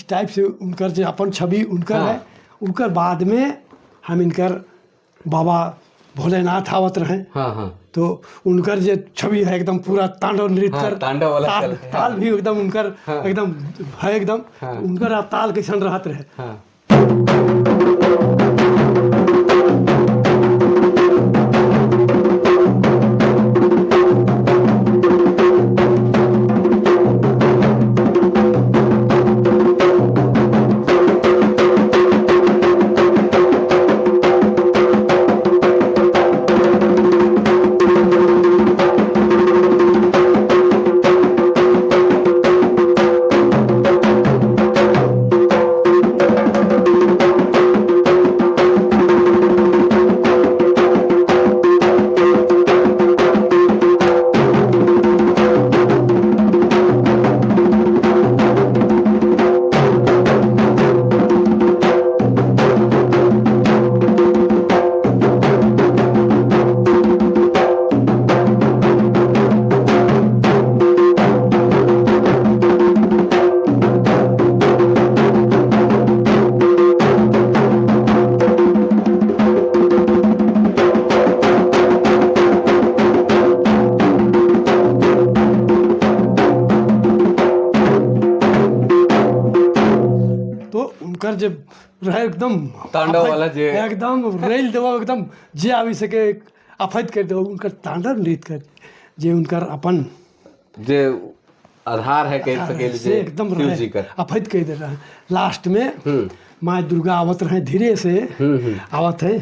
Type से उनकर जो अपन छवि उनकर हाँ। है, उनकर बाद में हम इनकर बाबा भोलेनाथ आवत रहे। हाँ हाँ तो उनकर जो छवि है एकदम पूरा तांडव नृत्य हाँ, कर, तांडव वाला ताल, चल ताल भी एकदम उनकर हाँ। एकदम है एकदम। हाँ। तो उनकर आप ताल कैसन रहत रहे। हाँ तो उनकर जब रहे एकदम तांडव वाला जे एकदम रेल देवा एकदम जे आवी सके अफैद कर दो उनकर तांडव नृत्य कर जे उनकर अपन जे आधार है कह सके से जे एकदम शिव रहे जी का। अफैद कर दे रहे। लास्ट में माँ दुर्गा आवत रहे धीरे से आवत है